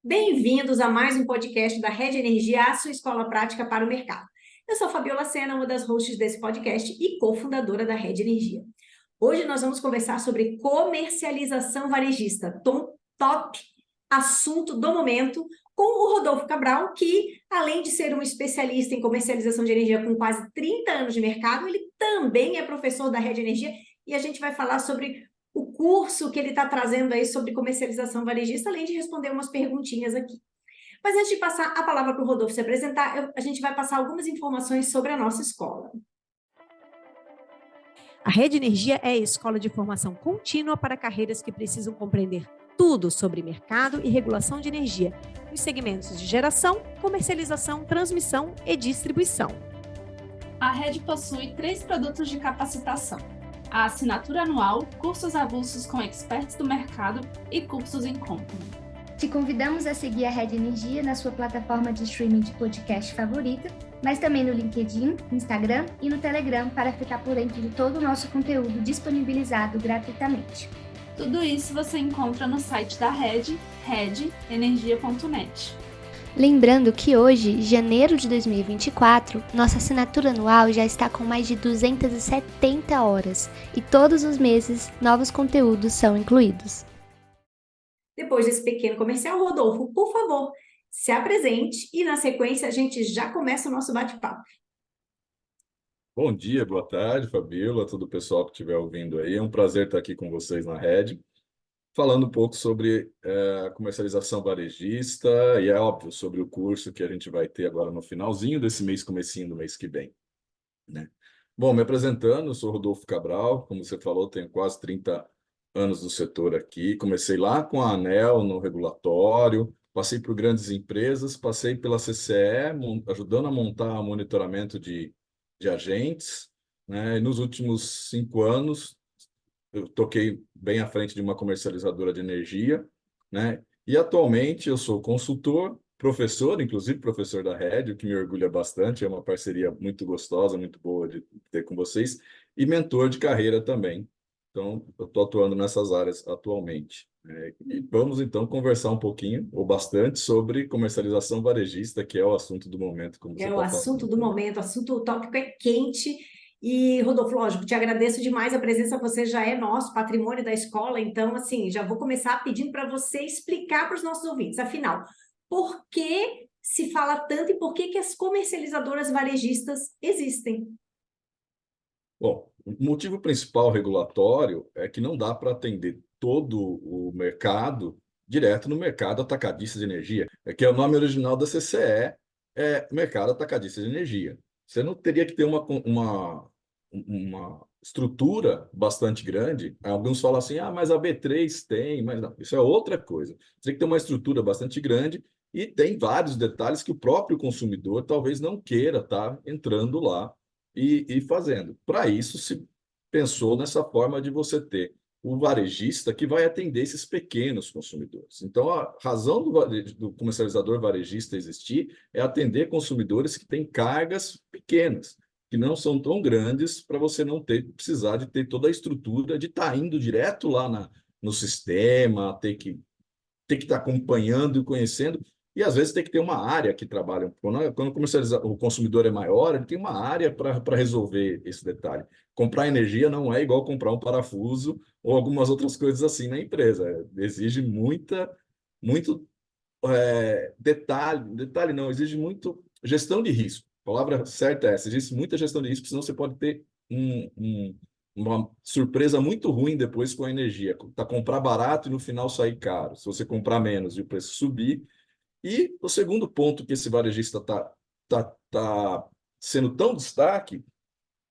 Bem-vindos a mais um podcast da Rede Energia, a sua escola prática para o mercado. Eu sou Fabiola Sena, uma das hosts desse podcast e cofundadora da Rede Energia. Hoje nós vamos conversar sobre comercialização varejista, top assunto do momento, com o Rodolfo Cabral, que, além de ser um especialista em comercialização de energia com quase 30 anos de mercado, ele também é professor da Rede Energia e a gente vai falar sobre o curso que ele está trazendo aí sobre comercialização varejista, além de responder umas perguntinhas aqui. Mas antes de passar a palavra para o Rodolfo se apresentar, a gente vai passar algumas informações sobre a nossa escola. A Rede Energia é a escola de formação contínua para carreiras que precisam compreender tudo sobre mercado e regulação de energia, nos segmentos de geração, comercialização, transmissão e distribuição. A Rede possui 3 produtos de capacitação: a assinatura anual, cursos avulsos com experts do mercado e cursos em company. Te convidamos a seguir a Rede Energia na sua plataforma de streaming de podcast favorita, mas também no LinkedIn, Instagram e no Telegram para ficar por dentro de todo o nosso conteúdo disponibilizado gratuitamente. Tudo isso você encontra no site da Rede, redenergia.net. Lembrando que hoje, janeiro de 2024, nossa assinatura anual já está com mais de 270 horas e todos os meses novos conteúdos são incluídos. Depois desse pequeno comercial, Rodolfo, por favor, se apresente e na sequência a gente já começa o nosso bate-papo. Bom dia, boa tarde, Fabíola, todo o pessoal que estiver ouvindo aí. É um prazer estar aqui com vocês na Rede, falando um pouco sobre a comercialização varejista e, é óbvio, sobre o curso que a gente vai ter agora no finalzinho desse mês, comecinho do mês que vem, né? Bom, me apresentando, eu sou Rodolfo Cabral, como você falou, tenho quase 30 anos no setor aqui. Comecei lá com a ANEEL no regulatório, passei por grandes empresas, passei pela CCE, ajudando a montar monitoramento de agentes, né? E nos últimos 5 anos, eu toquei bem à frente de uma comercializadora de energia, né? E atualmente eu sou consultor, professor, inclusive professor da Rede, o que me orgulha bastante, é uma parceria muito gostosa, muito boa de ter com vocês, e mentor de carreira também. Então, eu estou atuando nessas áreas atualmente. E vamos, então, conversar um pouquinho, ou bastante, sobre comercialização varejista, que é o assunto do momento, como você É está o falando. assunto do momento, o tópico é quente. E, Rodolfo, lógico, te agradeço demais a presença, você já é nosso patrimônio da escola, então, assim, já vou começar pedindo para você explicar para os nossos ouvintes, afinal, por que se fala tanto e por que as comercializadoras varejistas existem? Bom, o motivo principal regulatório é que não dá para atender todo o mercado direto no mercado atacadista de energia, é que é o nome original da CCE, é Mercado Atacadista de Energia. Você não teria que ter uma estrutura bastante grande. Alguns falam assim, mas a B3 tem, mas não, isso é outra coisa. Você tem que ter uma estrutura bastante grande e tem vários detalhes que o próprio consumidor talvez não queira estar entrando lá e fazendo. Para isso, se pensou nessa forma de você ter o varejista que vai atender esses pequenos consumidores. Então, a razão do comercializador varejista existir é atender consumidores que têm cargas pequenas, que não são tão grandes para você não precisar de ter toda a estrutura de estar indo direto lá no sistema, ter que estar acompanhando e conhecendo, e às vezes tem que ter uma área que trabalha. Quando o consumidor é maior, ele tem uma área para resolver esse detalhe. Comprar energia não é igual comprar um parafuso ou algumas outras coisas assim na empresa. Exige muito detalhe não, exige muito gestão de risco. A palavra certa é essa, existe muita gestão de risco, senão você pode ter uma surpresa muito ruim depois com a energia. Tá, comprar barato e no final sair caro. Se você comprar menos e o preço subir. E o segundo ponto que esse varejista tá sendo tão destaque,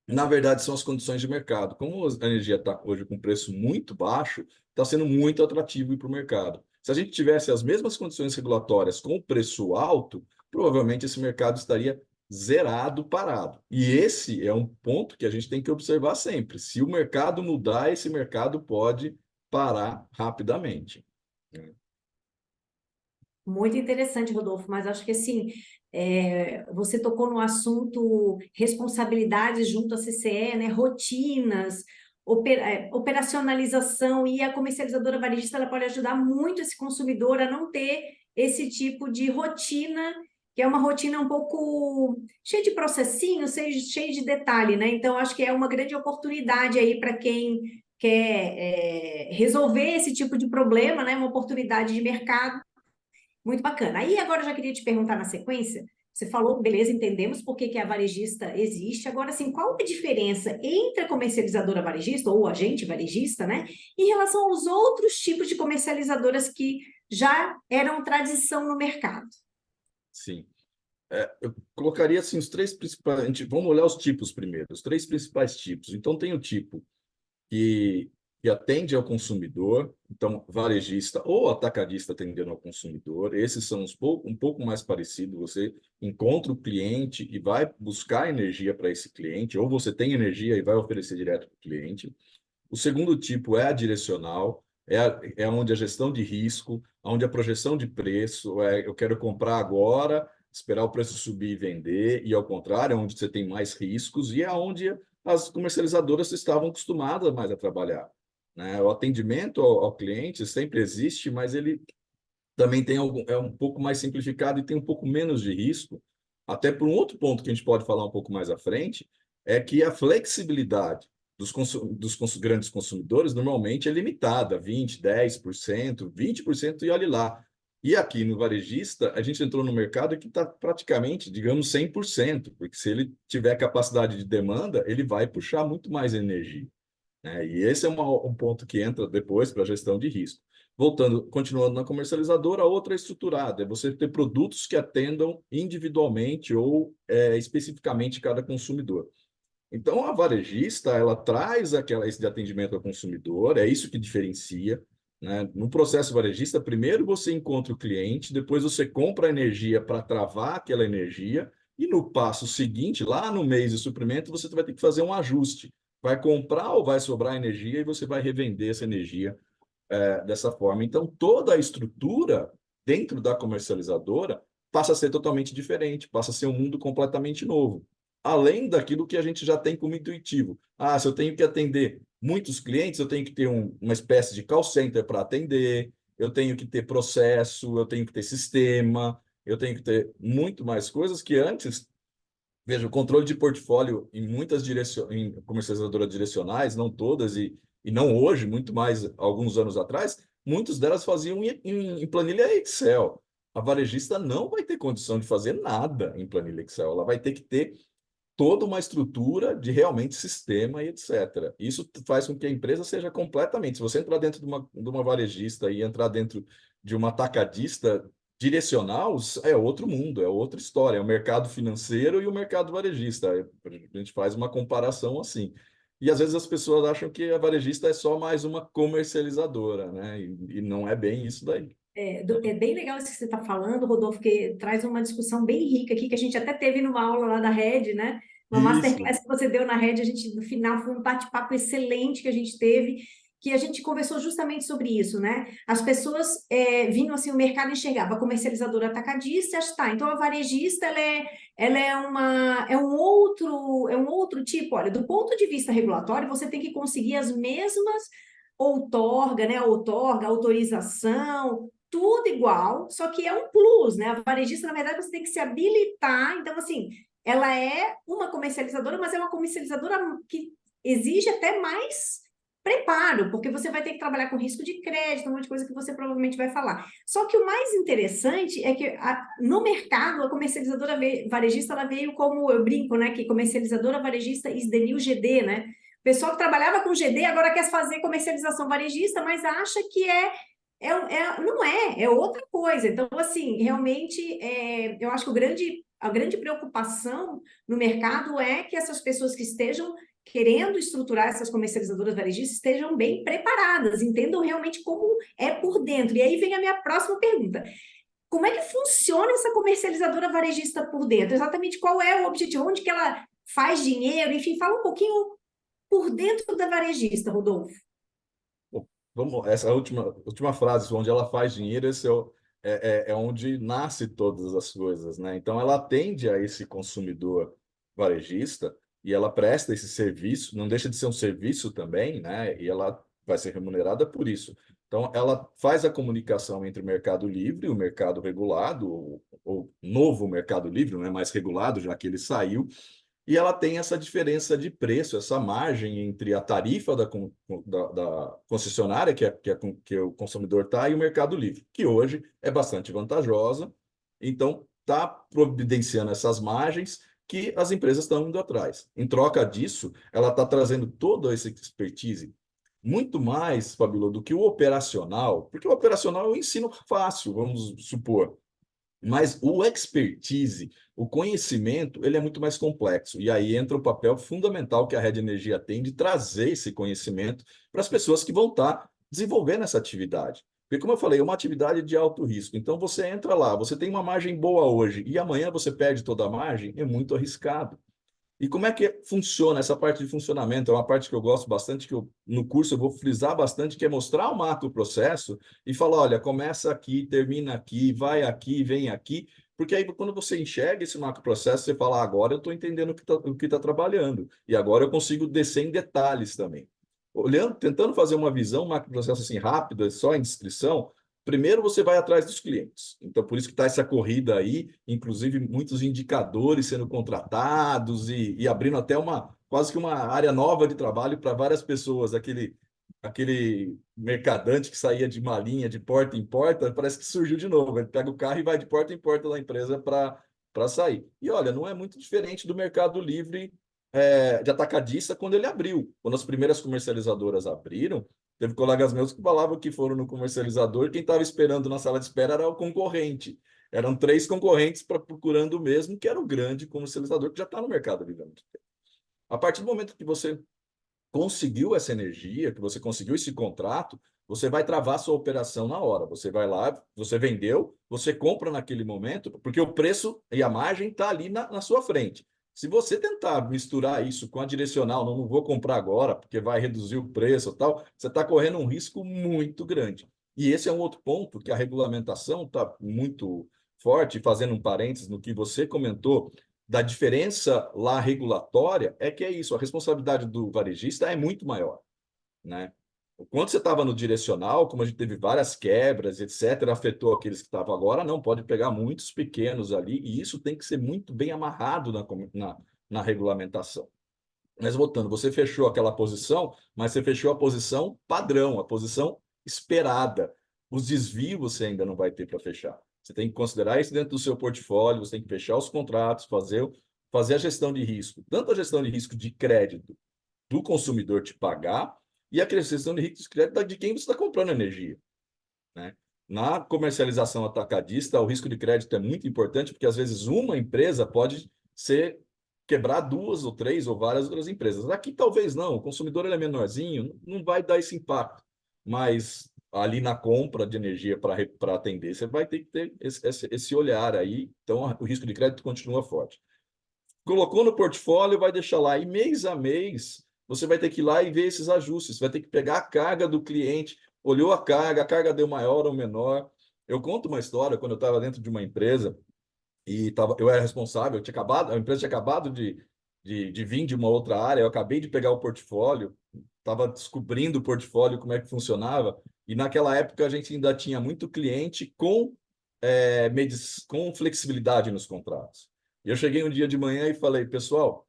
na verdade, são as condições de mercado. Como a energia está hoje com preço muito baixo, está sendo muito atrativo para o mercado. Se a gente tivesse as mesmas condições regulatórias com preço alto, provavelmente esse mercado estaria zerado, parado. E esse é um ponto que a gente tem que observar sempre. Se o mercado mudar, esse mercado pode parar rapidamente. Muito interessante, Rodolfo, mas acho que assim, você tocou no assunto responsabilidades junto à CCE, né? Rotinas, operacionalização, e a comercializadora varejista ela pode ajudar muito esse consumidor a não ter esse tipo de rotina, que é uma rotina um pouco cheia de processinhos, cheia de detalhe, né? Então, acho que é uma grande oportunidade aí para quem quer resolver esse tipo de problema, né? Uma oportunidade de mercado muito bacana. Aí agora eu já queria te perguntar na sequência, você falou, beleza, entendemos por que a varejista existe. Agora, assim, qual é a diferença entre a comercializadora varejista ou o agente varejista, né, em relação aos outros tipos de comercializadoras que já eram tradição no mercado? Sim. Eu colocaria assim os três principais. Vamos olhar os tipos primeiro, os três principais tipos. Então, tem o tipo que, que atende ao consumidor, então, varejista ou atacadista atendendo ao consumidor. Esses são um pouco mais parecidos. Você encontra o cliente e vai buscar energia para esse cliente, ou você tem energia e vai oferecer direto para o cliente. O segundo tipo é a direcional, é onde a gestão de risco, onde a projeção de preço, eu quero comprar agora, esperar o preço subir e vender, e ao contrário, é onde você tem mais riscos e é onde as comercializadoras estavam acostumadas mais a trabalhar, né? O atendimento ao cliente sempre existe, mas ele também é um pouco mais simplificado e tem um pouco menos de risco. Até por um outro ponto que a gente pode falar um pouco mais à frente, é que a flexibilidade grandes consumidores normalmente é limitada, 20, 10%, 20% e olhe lá. E aqui no varejista, a gente entrou no mercado que está praticamente, digamos, 100%, porque se ele tiver capacidade de demanda, ele vai puxar muito mais energia, né? E esse é um ponto que entra depois para a gestão de risco. Voltando, continuando na comercializadora, a outra é estruturada, é você ter produtos que atendam individualmente ou especificamente cada consumidor. Então, a varejista, ela traz esse de atendimento ao consumidor, é isso que diferencia, né? No processo varejista, primeiro você encontra o cliente, depois você compra a energia para travar aquela energia, e no passo seguinte, lá no mês de suprimento, você vai ter que fazer um ajuste. Vai comprar ou vai sobrar energia e você vai revender essa energia dessa forma. Então, toda a estrutura dentro da comercializadora passa a ser totalmente diferente, passa a ser um mundo completamente novo. Além daquilo que a gente já tem como intuitivo. Ah, se eu tenho que atender muitos clientes, eu tenho que ter uma espécie de call center para atender, eu tenho que ter processo, eu tenho que ter sistema, eu tenho que ter muito mais coisas que antes. Veja, o controle de portfólio em em comercializadoras direcionais, não todas, e não hoje, muito mais alguns anos atrás, muitas delas faziam em planilha Excel. A varejista não vai ter condição de fazer nada em planilha Excel, ela vai ter que ter toda uma estrutura de realmente sistema e etc. Isso faz com que a empresa seja completamente. Se você entrar dentro de uma varejista e entrar dentro de uma atacadista direcional, é outro mundo, é outra história. É o mercado financeiro e o mercado varejista. A gente faz uma comparação assim. E às vezes as pessoas acham que a varejista é só mais uma comercializadora, né? E não é bem isso daí. É bem legal isso que você está falando, Rodolfo, que traz uma discussão bem rica aqui, que a gente até teve numa aula lá da Rede, né? Uma Isso. masterclass que você deu na Rede, a gente, no final, foi um bate-papo excelente que a gente teve, que a gente conversou justamente sobre isso, né? As pessoas vinham assim, o mercado enxergava a comercializadora atacadista, tá, então a varejista, ela é um outro tipo, olha, do ponto de vista regulatório, você tem que conseguir as mesmas outorga, né? Outorga, autorização, tudo igual, só que é um plus, né? A varejista, na verdade, você tem que se habilitar. Então, assim, ela é uma comercializadora, mas é uma comercializadora que exige até mais preparo, porque você vai ter que trabalhar com risco de crédito, um monte de coisa que você provavelmente vai falar. Só que o mais interessante é que no mercado, a comercializadora varejista, ela veio como, eu brinco, né? Que comercializadora varejista is the new GD, né? O pessoal que trabalhava com GD agora quer fazer comercialização varejista, mas acha que não é outra coisa. Então, assim, realmente, eu acho que a grande preocupação no mercado é que essas pessoas que estejam querendo estruturar essas comercializadoras varejistas estejam bem preparadas, entendam realmente como é por dentro. E aí vem a minha próxima pergunta. Como é que funciona essa comercializadora varejista por dentro? Exatamente qual é o objetivo? Onde que ela faz dinheiro? Enfim, fala um pouquinho por dentro da varejista, Rodolfo. Essa última frase, onde ela faz dinheiro, esse é onde nasce todas as coisas, né? Então, ela atende a esse consumidor varejista e ela presta esse serviço, não deixa de ser um serviço também, né? E ela vai ser remunerada por isso. Então, ela faz a comunicação entre o mercado livre e o mercado regulado, ou novo mercado livre, não é mais regulado, já que ele saiu, e ela tem essa diferença de preço, essa margem entre a tarifa da concessionária, que o consumidor está, e o mercado livre, que hoje é bastante vantajosa. Então, está providenciando essas margens que as empresas estão indo atrás. Em troca disso, ela está trazendo toda essa expertise, muito mais, Fabíola, do que o operacional, porque o operacional é um ensino fácil, vamos supor. Mas o expertise, o conhecimento, ele é muito mais complexo. E aí entra o papel fundamental que a Rede Energia tem de trazer esse conhecimento para as pessoas que vão estar desenvolvendo essa atividade. Porque, como eu falei, é uma atividade de alto risco. Então, você entra lá, você tem uma margem boa hoje e amanhã você perde toda a margem, é muito arriscado. E como é que funciona essa parte de funcionamento? É uma parte que eu gosto bastante, no curso eu vou frisar bastante, que é mostrar o macro processo e falar, olha, começa aqui, termina aqui, vai aqui, vem aqui, porque aí quando você enxerga esse macro processo, você fala, agora eu estou entendendo o que está trabalhando, e agora eu consigo descer em detalhes também. Olhando, tentando fazer uma visão, um macro processo assim rápida, só em descrição, primeiro você vai atrás dos clientes. Então, por isso que está essa corrida aí, inclusive muitos indicadores sendo contratados e abrindo até quase que uma área nova de trabalho para várias pessoas. Aquele mercadante que saía de malinha de porta em porta, parece que surgiu de novo. Ele pega o carro e vai de porta em porta da empresa para sair. E olha, não é muito diferente do Mercado Livre de atacadista quando ele abriu. Quando as primeiras comercializadoras abriram, teve colegas meus que falavam que foram no comercializador, quem estava esperando na sala de espera era o concorrente. Eram 3 concorrentes procurando o mesmo, que era o grande comercializador que já está no mercado livre há muito tempo. A partir do momento que você conseguiu essa energia, que você conseguiu esse contrato, você vai travar sua operação na hora. Você vai lá, você vendeu, você compra naquele momento, porque o preço e a margem está ali na sua frente. Se você tentar misturar isso com a direcional, não vou comprar agora, porque vai reduzir o preço e tal, você está correndo um risco muito grande. E esse é um outro ponto que a regulamentação está muito forte, fazendo um parênteses no que você comentou, da diferença lá regulatória, é que é isso, a responsabilidade do varejista é muito maior, né? Quando você estava no direcional, como a gente teve várias quebras, etc., afetou aqueles que estavam agora, não, pode pegar muitos pequenos ali, e isso tem que ser muito bem amarrado na regulamentação. Mas voltando, você fechou aquela posição, mas você fechou a posição padrão, a posição esperada. Os desvios você ainda não vai ter para fechar. Você tem que considerar isso dentro do seu portfólio, você tem que fechar os contratos, fazer a gestão de risco, tanto a gestão de risco de crédito do consumidor te pagar, e a gestão de risco de crédito de quem você está comprando energia, né? Na comercialização atacadista, o risco de crédito é muito importante, porque às vezes uma empresa pode quebrar 2 ou 3 ou várias outras empresas. Aqui talvez não, o consumidor ele é menorzinho, não vai dar esse impacto, mas ali na compra de energia para atender, você vai ter que ter esse olhar aí, então o risco de crédito continua forte. Colocou no portfólio, vai deixar lá, e mês a mês, você vai ter que ir lá e ver esses ajustes, você vai ter que pegar a carga do cliente, olhou a carga deu maior ou menor. Eu conto uma história, quando eu estava dentro de uma empresa, eu era responsável, a empresa tinha acabado de vir de uma outra área, eu acabei de pegar o portfólio, estava descobrindo o portfólio, como é que funcionava, e naquela época a gente ainda tinha muito cliente com flexibilidade nos contratos. E eu cheguei um dia de manhã e falei, pessoal,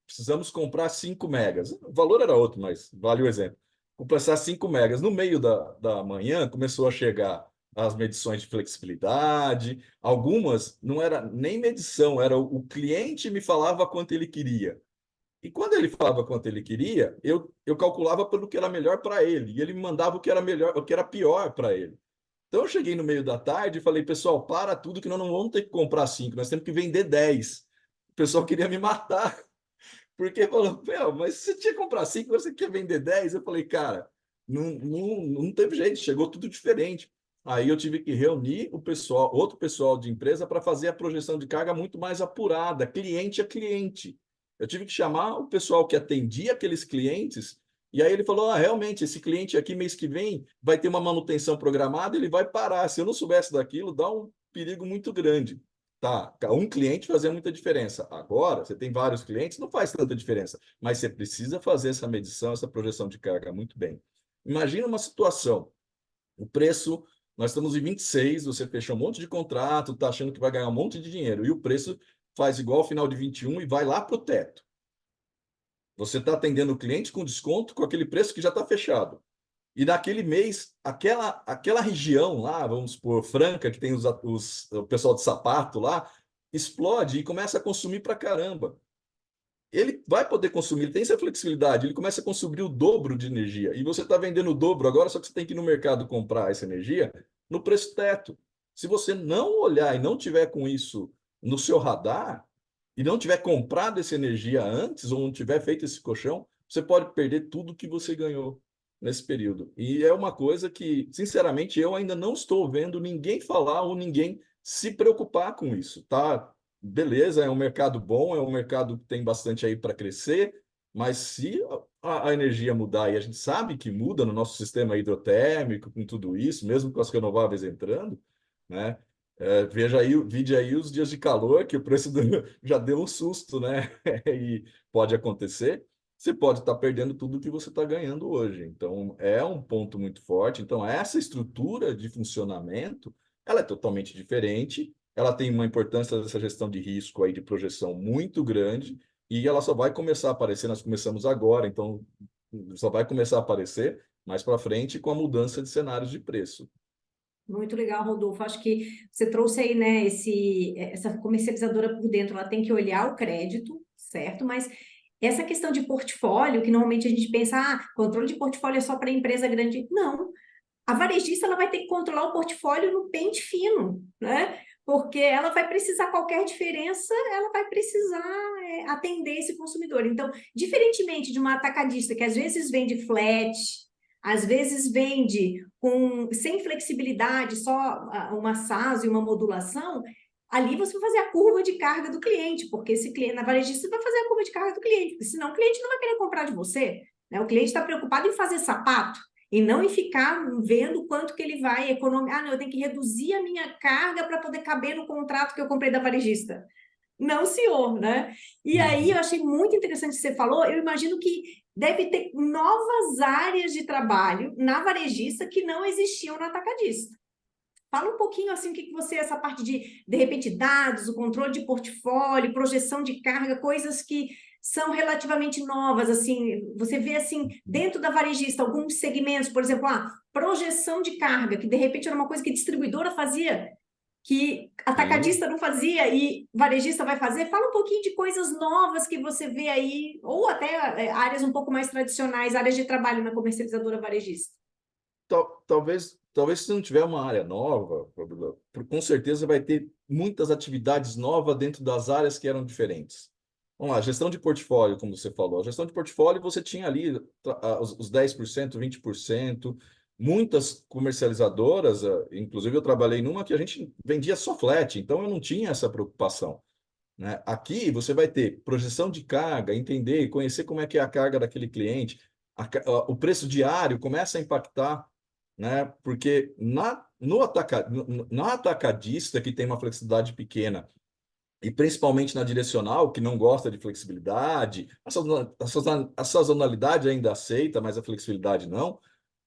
precisamos comprar 5 megas. O valor era outro, mas vale o exemplo. Comprar 5 megas. No meio da manhã, começou a chegar as medições de flexibilidade. Algumas não era nem medição, era o cliente me falava quanto ele queria. E quando ele falava quanto ele queria, eu calculava pelo que era melhor para ele. E ele me mandava o que era melhor, o que era pior para ele. Então eu cheguei no meio da tarde e falei, pessoal, para tudo que nós não vamos ter que comprar 5, nós temos que vender 10. O pessoal queria me matar, porque falou, mas você tinha que comprar 5, você quer vender 10? Eu falei, cara, não teve jeito, chegou tudo diferente. Aí eu tive que reunir outro pessoal de empresa para fazer a projeção de carga muito mais apurada, cliente a cliente. Eu tive que chamar o pessoal que atendia aqueles clientes. E aí ele falou, realmente, esse cliente aqui, mês que vem, vai ter uma manutenção programada, ele vai parar. Se eu não soubesse daquilo, dá um perigo muito grande. Tá, um cliente fazia muita diferença. Agora, você tem vários clientes, não faz tanta diferença. Mas você precisa fazer essa medição, essa projeção de carga muito bem. Imagina uma situação, o preço, nós estamos em 26, você fechou um monte de contrato, está achando que vai ganhar um monte de dinheiro, e o preço faz igual ao final de 21 e vai lá para o teto. Você está atendendo o cliente com desconto com aquele preço que já está fechado. E naquele mês, aquela região lá, vamos supor, Franca, que tem o pessoal de sapato lá, explode e começa a consumir para caramba. Ele vai poder consumir, ele tem essa flexibilidade, ele começa a consumir o dobro de energia. E você está vendendo o dobro agora, só que você tem que ir no mercado comprar essa energia no preço teto. Se você não olhar e não tiver com isso no seu radar, e não tiver comprado essa energia antes, ou não tiver feito esse colchão, você pode perder tudo que você ganhou nesse período. E é uma coisa que, sinceramente, eu ainda não estou vendo ninguém falar ou ninguém se preocupar com isso, tá? Beleza, é um mercado bom, é um mercado que tem bastante aí para crescer, mas se a energia mudar, e a gente sabe que muda no nosso sistema hidrotérmico, com tudo isso, mesmo com as renováveis entrando, né? Veja aí, vide aí os dias de calor, que o preço já deu um susto, né? E pode acontecer. Você pode estar perdendo tudo que você está ganhando hoje. Então, é um ponto muito forte. Então, essa estrutura de funcionamento, ela é totalmente diferente. Ela tem uma importância dessa gestão de risco aí, de projeção muito grande, e ela só vai começar a aparecer, nós começamos agora, então só vai começar a aparecer mais para frente com a mudança de cenários de preço. Muito legal, Rodolfo. Acho que você trouxe aí, né, essa comercializadora por dentro, ela tem que olhar o crédito, certo? Mas essa questão de portfólio, que normalmente a gente pensa, controle de portfólio é só para empresa grande. Não. A varejista ela vai ter que controlar o portfólio no pente fino, né? Porque ela vai precisar, qualquer diferença, ela vai precisar atender esse consumidor. Então, diferentemente de uma atacadista que às vezes vende flat, às vezes vende sem flexibilidade, só uma SAS e uma modulação, ali você vai fazer a curva de carga do cliente, porque esse cliente, na varejista, você vai fazer a curva de carga do cliente, porque senão o cliente não vai querer comprar de você, né? O cliente está preocupado em fazer sapato, e não em ficar vendo quanto que ele vai economizar. Não, eu tenho que reduzir a minha carga para poder caber no contrato que eu comprei da varejista. Não, senhor, né? E aí eu achei muito interessante o que você falou. Eu imagino que deve ter novas áreas de trabalho na varejista que não existiam no atacadista. Fala um pouquinho assim o que você, essa parte de repente, dados, o controle de portfólio, projeção de carga, coisas que são relativamente novas, assim, você vê assim, dentro da varejista, alguns segmentos, por exemplo, projeção de carga, que de repente era uma coisa que distribuidora fazia, que atacadista não fazia e varejista vai fazer. Fala um pouquinho de coisas novas que você vê aí, ou até áreas um pouco mais tradicionais, áreas de trabalho na comercializadora varejista. Talvez se não tiver uma área nova, com certeza vai ter muitas atividades novas dentro das áreas que eram diferentes. Vamos lá, gestão de portfólio, como você falou. A gestão de portfólio, você tinha ali os 10%, 20%. Muitas comercializadoras, inclusive eu trabalhei numa que a gente vendia só flat, então eu não tinha essa preocupação, né? Aqui você vai ter projeção de carga, entender e conhecer como é que é a carga daquele cliente. O preço diário começa a impactar, né? Porque na atacadista, que tem uma flexibilidade pequena, e principalmente na direcional, que não gosta de flexibilidade, a sazonalidade ainda aceita, mas a flexibilidade não,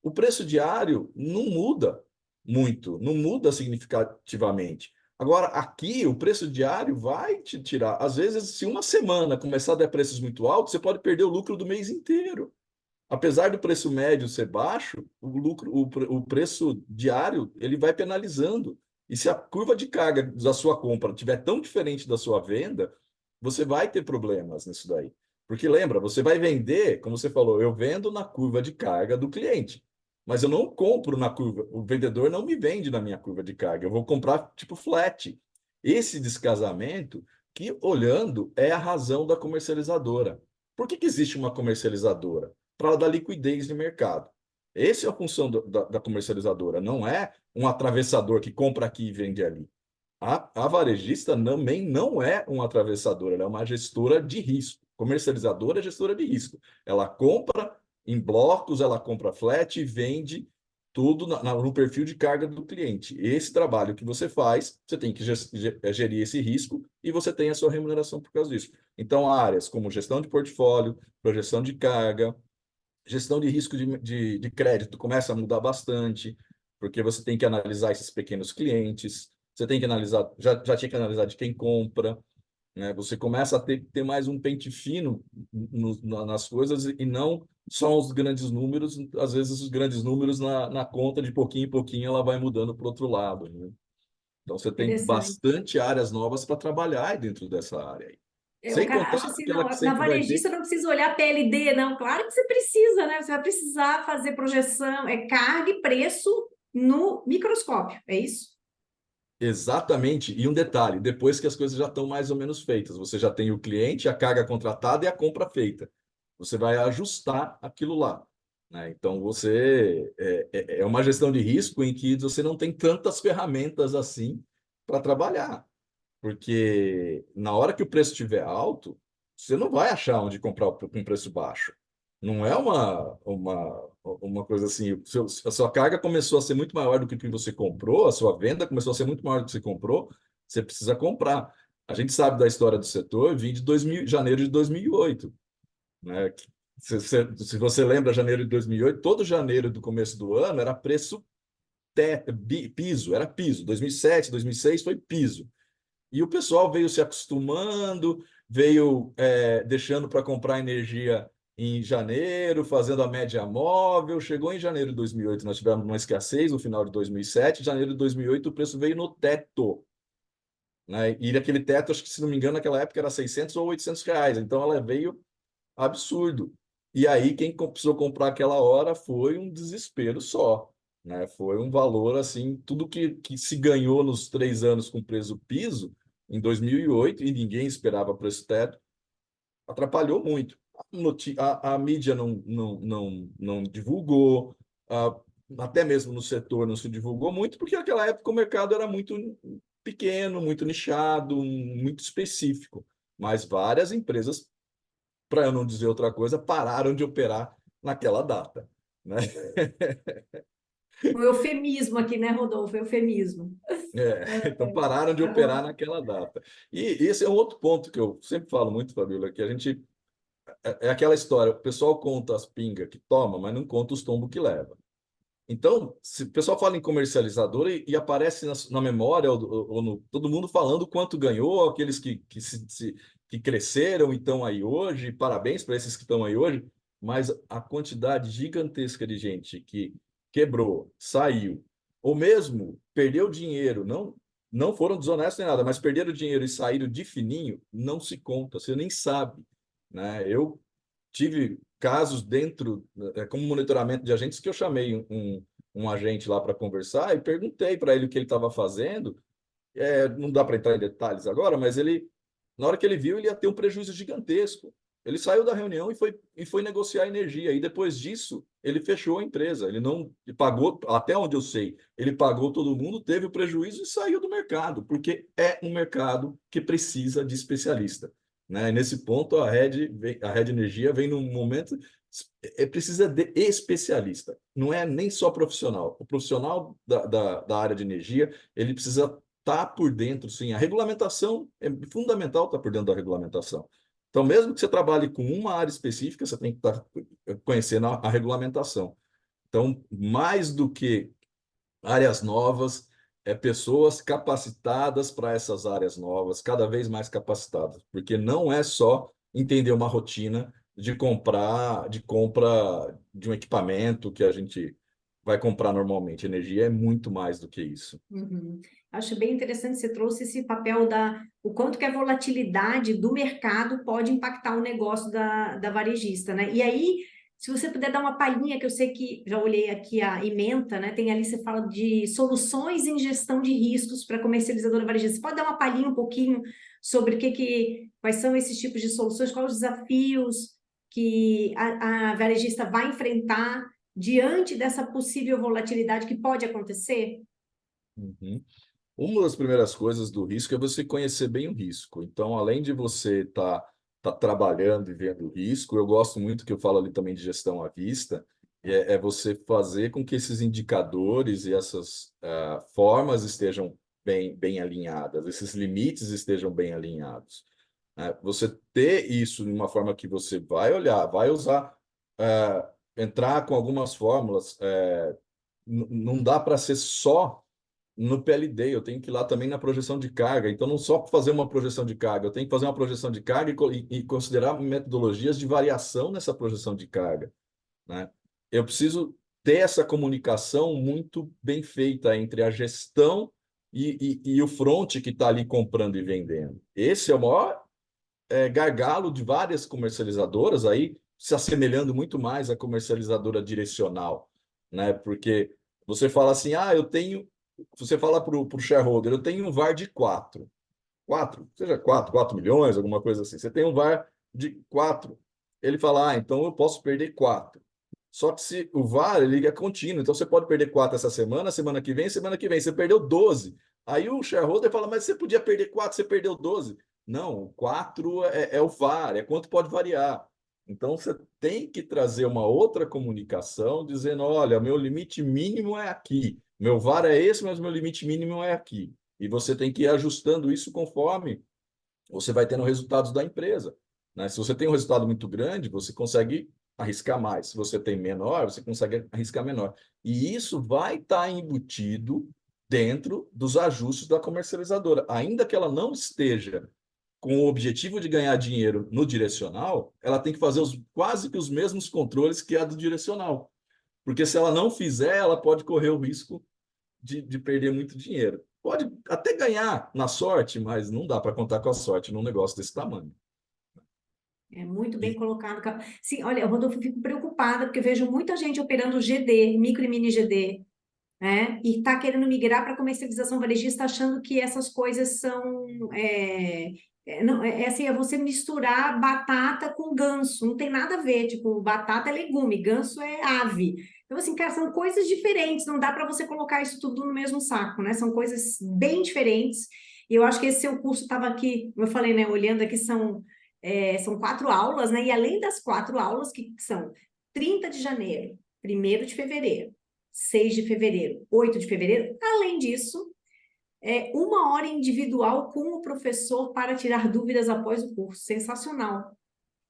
o preço diário não muda muito, não muda significativamente. Agora, aqui, o preço diário vai te tirar. Às vezes, se uma semana começar a dar preços muito altos, você pode perder o lucro do mês inteiro. Apesar do preço médio ser baixo, o preço diário ele vai penalizando. E se a curva de carga da sua compra estiver tão diferente da sua venda, você vai ter problemas nisso daí. Porque lembra, você vai vender, como você falou, eu vendo na curva de carga do cliente, mas eu não compro na curva, o vendedor não me vende na minha curva de carga, eu vou comprar tipo flat. Esse descasamento, que olhando, é a razão da comercializadora. Por que existe uma comercializadora? Para dar liquidez de mercado. Essa é a função da comercializadora, não é um atravessador que compra aqui e vende ali. A varejista também não é um atravessador, ela é uma gestora de risco. Comercializadora é gestora de risco. Ela compra em blocos, ela compra flat e vende tudo no perfil de carga do cliente. Esse trabalho que você faz, você tem que gerir esse risco e você tem a sua remuneração por causa disso. Então, áreas como gestão de portfólio, projeção de carga, Gestão de risco de crédito começa a mudar bastante, porque você tem que analisar esses pequenos clientes, você tem que analisar, já tinha que analisar de quem compra, né? Você começa a ter mais um pente fino nas coisas e não só os grandes números. Às vezes, os grandes números na conta, de pouquinho em pouquinho, ela vai mudando para o outro lado, né? Então, você tem Interessante. bastante áreas novas para trabalhar aí dentro dessa área aí. O Sem cara contar acha assim, aquela não, que na sempre vai ter. varejista não precisa olhar PLD, não. Claro que você precisa, né? Você vai precisar fazer projeção, carga e preço no microscópio, é isso? Exatamente. E um detalhe, depois que as coisas já estão mais ou menos feitas, você já tem o cliente, a carga contratada e a compra feita. Você vai ajustar aquilo lá, né? Então, é uma gestão de risco em que você não tem tantas ferramentas assim para trabalhar. Porque na hora que o preço estiver alto, você não vai achar onde comprar com preço baixo. Não é uma coisa assim. A sua carga começou a ser muito maior do que o que você comprou, a sua venda começou a ser muito maior do que você comprou, você precisa comprar. A gente sabe da história do setor, vim de 2000, janeiro de 2008, né? Se você lembra, janeiro de 2008, todo janeiro do começo do ano era preço piso, era piso. 2007, 2006 foi piso. E o pessoal veio se acostumando, veio deixando para comprar energia em janeiro, fazendo a média móvel. Chegou em janeiro de 2008, nós tivemos uma escassez no final de 2007. Em janeiro de 2008, o preço veio no teto, né? E aquele teto, acho que, se não me engano, naquela época era 600 ou 800 reais. Então, ela veio absurdo. E aí, quem precisou comprar aquela hora foi um desespero só, né? Foi um valor assim, tudo que se ganhou nos 3 anos com preço piso, em 2008, e ninguém esperava preço teto, atrapalhou muito. A mídia não divulgou, até mesmo no setor não se divulgou muito, porque naquela época o mercado era muito pequeno, muito nichado, muito específico. Mas várias empresas, para eu não dizer outra coisa, pararam de operar naquela data, né? Um eufemismo aqui, né, Rodolfo? Eufemismo. Então pararam de operar naquela data. E esse é um outro ponto que eu sempre falo muito, Fabíola, que a gente é aquela história, o pessoal conta as pingas que toma, mas não conta os tombos que leva. Então, se o pessoal fala em comercializador e aparece na memória ou todo mundo falando quanto ganhou, aqueles que cresceram e estão aí hoje, parabéns para esses que estão aí hoje, mas a quantidade gigantesca de gente que quebrou, saiu, ou mesmo perdeu dinheiro, não foram desonestos nem nada, mas perderam dinheiro e saíram de fininho, não se conta, você nem sabe, né? Eu tive casos dentro, como monitoramento de agentes, que eu chamei um agente lá para conversar e perguntei para ele o que ele estava fazendo. Não dá para entrar em detalhes agora, mas na hora que ele viu, ele ia ter um prejuízo gigantesco. Ele saiu da reunião e foi negociar energia. E depois disso, ele fechou a empresa. Ele não pagou, até onde eu sei, ele pagou todo mundo, teve o prejuízo e saiu do mercado, porque é um mercado que precisa de especialista, né? E nesse ponto, a Red Energia vem num momento precisa de especialista. Não é nem só profissional. O profissional da área de energia, ele precisa estar por dentro, sim. A regulamentação é fundamental estar por dentro da regulamentação. Então, mesmo que você trabalhe com uma área específica, você tem que estar conhecendo a regulamentação. Então, mais do que áreas novas, pessoas capacitadas para essas áreas novas, cada vez mais capacitadas, porque não é só entender uma rotina de compra de um equipamento que a gente vai comprar normalmente. Energia é muito mais do que isso. Uhum. Acho bem interessante, você trouxe esse papel o quanto que a volatilidade do mercado pode impactar o negócio da varejista, né? E aí, se você puder dar uma palhinha, que eu sei que já olhei aqui a ementa, né? Tem ali, você fala de soluções em gestão de riscos para comercializadora varejista. Você pode dar uma palhinha um pouquinho sobre quais são esses tipos de soluções, quais os desafios que a varejista vai enfrentar diante dessa possível volatilidade que pode acontecer? Uhum. Uma das primeiras coisas do risco é você conhecer bem o risco. Então, além de você tá trabalhando e vendo o risco, eu gosto muito, que eu falo ali também de gestão à vista, é você fazer com que esses indicadores e essas formas estejam bem alinhadas, esses limites estejam bem alinhados, né? Você ter isso de uma forma que você vai olhar, vai usar entrar com algumas fórmulas. Não dá para ser só no PLD, eu tenho que ir lá também na projeção de carga. Então, não só fazer uma projeção de carga, eu tenho que fazer uma projeção de carga e considerar metodologias de variação nessa projeção de carga, né? Eu preciso ter essa comunicação muito bem feita entre a gestão e o front que está ali comprando e vendendo. Esse é o maior gargalo de várias comercializadoras, aí se assemelhando muito mais à comercializadora direcional, né? Porque você fala assim, eu tenho. Você fala para o shareholder, eu tenho um VAR de 4, seja 4 milhões, alguma coisa assim. Você tem um VAR de 4. Ele fala, então eu posso perder 4. Só que se o VAR ele é contínuo, então você pode perder 4 essa semana que vem, você perdeu 12. Aí o shareholder fala, mas você podia perder 4, você perdeu 12. Não, 4 é o VAR, é quanto pode variar. Então você tem que trazer uma outra comunicação dizendo, olha, meu limite mínimo é aqui, meu VAR é esse, mas meu limite mínimo é aqui. E você tem que ir ajustando isso conforme você vai tendo resultados da empresa, né? Se você tem um resultado muito grande, você consegue arriscar mais. Se você tem menor, você consegue arriscar menor. E isso vai estar embutido dentro dos ajustes da comercializadora. Ainda que ela não esteja com o objetivo de ganhar dinheiro no direcional, ela tem que fazer quase que os mesmos controles que a do direcional. Porque se ela não fizer, ela pode correr o risco de perder muito dinheiro. Pode até ganhar na sorte, mas não dá para contar com a sorte num negócio desse tamanho. É muito bem E, colocado. Sim, olha, Rodolfo, eu fico preocupada porque eu vejo muita gente operando GD, micro e mini GD, né? E está querendo migrar para comercialização varejista, achando que essas coisas são. Não, assim, é você misturar batata com ganso, não tem nada a ver. Tipo, batata é legume, ganso é ave. Então, assim, cara, são coisas diferentes, não dá para você colocar isso tudo no mesmo saco, né? São coisas bem diferentes. E eu acho que esse seu curso estava aqui, como eu falei, né? Olhando aqui, são 4 aulas, né? E além das 4 aulas, que são 30 de janeiro, 1º de fevereiro, 6 de fevereiro, 8 de fevereiro. Além disso, 1 hora individual com o professor para tirar dúvidas após o curso. Sensacional.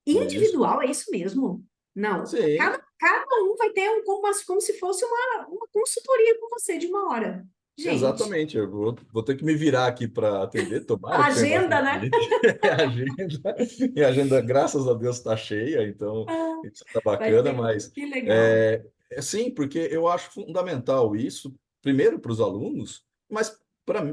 isso. Individual, é isso mesmo? Não. Sim, Cada um vai ter como se fosse uma consultoria com você de 1 hora. Gente, exatamente. Eu vou ter que me virar aqui para atender. Tomara a que você ainda agenda, né? atender. A agenda, minha agenda, graças a Deus, está cheia, então Ah, isso está vai bacana, ter. mas Que legal. sim, porque eu acho fundamental isso, primeiro para os alunos, mas para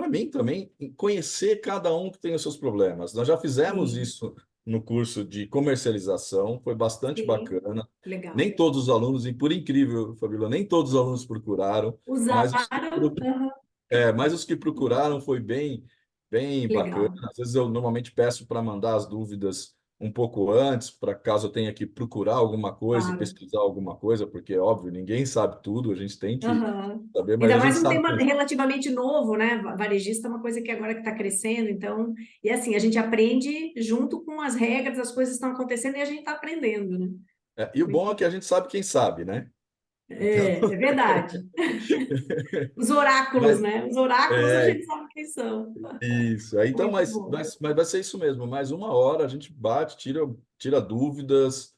mim também, conhecer cada um que tem os seus problemas. Nós já fizemos Sim, isso no curso de comercialização, foi bastante sim. bacana. Nem Legal. todos os alunos, e por incrível, Fabíola, nem todos os alunos procuraram, mas os que Usaram? Aham. mas os que procuraram foi bem, bem Que bacana. legal. Às vezes eu normalmente peço para mandar as dúvidas um pouco antes, para caso eu tenha que procurar alguma coisa e Claro. pesquisar alguma coisa, porque, óbvio, ninguém sabe tudo, a gente tem que Aham. saber, mas Ainda a gente mais um sabe. tema relativamente novo, né? Varejista é uma coisa que agora que está crescendo, então, e assim, a gente aprende junto com as regras, as coisas estão acontecendo e a gente está aprendendo, né? E o bom é Muito- que a gente sabe quem sabe, né? Então, É verdade. Os oráculos, mas, né? Os oráculos a é, gente sabe quem são. isso. Aí, então, Muito mas, bom. mas, mas vai ser isso mesmo, mais 1 hora a gente bate, tira dúvidas,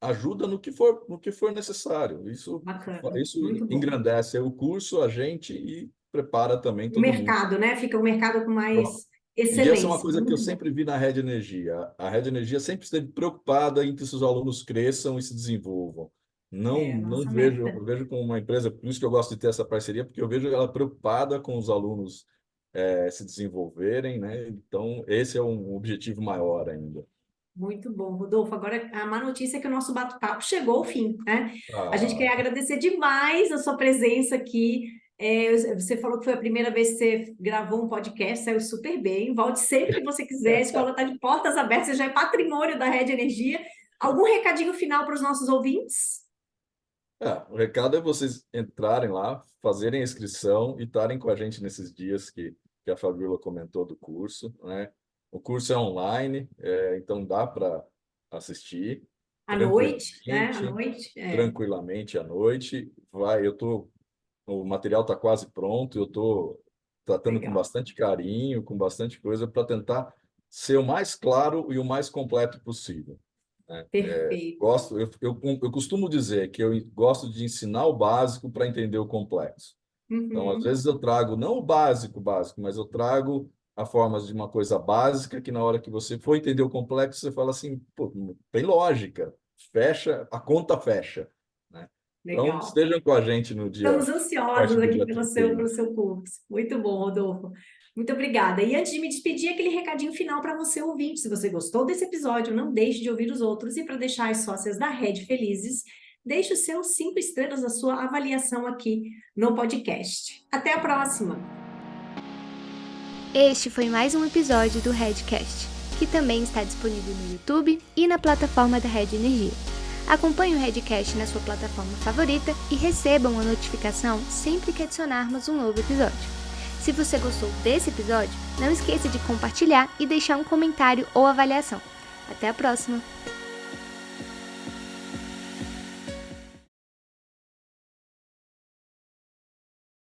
ajuda no que for necessário. Isso, Bacana. isso Muito bom. engrandece o curso, a gente e prepara também O todo mundo. mercado, né? Fica o mercado com Bom, mais e essa é uma excelência. coisa que eu Muito bom. sempre vi na Rede Energia. A Rede Energia sempre esteve preocupada em que seus alunos cresçam e se desenvolvam. Não, É a não nossa vejo, meta. eu vejo como uma empresa, por isso que eu gosto de ter essa parceria, porque eu vejo ela preocupada com os alunos se desenvolverem, né? Então, esse é um objetivo maior ainda. Muito bom, Rodolfo. Agora, a má notícia é que o nosso bate-papo chegou ao fim, né? A gente quer Ah, agradecer demais a sua presença aqui. Você falou que foi a primeira vez que você gravou um podcast, saiu super bem. Volte sempre que você quiser, a escola está de portas abertas, você já é patrimônio da Rede Energia. Algum recadinho final para os nossos ouvintes? o recado é vocês entrarem lá, fazerem a inscrição e estarem com a gente nesses dias que a Fabíola comentou do curso, né? O curso é online, então dá para assistir À noite, né? À tranquilamente, noite. tranquilamente à noite. O material está quase pronto, eu estou tratando com Legal. bastante carinho, com bastante coisa para tentar ser o mais claro e o mais completo possível. né? Perfeito. Eu costumo dizer que eu gosto de ensinar o básico para entender o complexo. Então, às vezes eu trago não o básico, mas eu trago a forma de uma coisa básica que na hora que você for entender o complexo, você fala assim, pô, tem lógica, fecha, a conta fecha, né? Então, Legal. estejam com a gente no Estamos ansiosos partir do aqui dia pelo 31. seu curso. Muito bom, Rodolfo. Muito obrigada. E antes de me despedir, aquele recadinho final para você ouvinte. Se você gostou desse episódio, não deixe de ouvir os outros. E para deixar as sócias da Red felizes, deixe os seus 5 estrelas da sua avaliação aqui no podcast. Até a próxima! Este foi mais um episódio do Redcast, que também está disponível no YouTube e na plataforma da Red Energia. Acompanhe o Redcast na sua plataforma favorita e receba uma notificação sempre que adicionarmos um novo episódio. Se você gostou desse episódio, não esqueça de compartilhar e deixar um comentário ou avaliação. Até a próxima!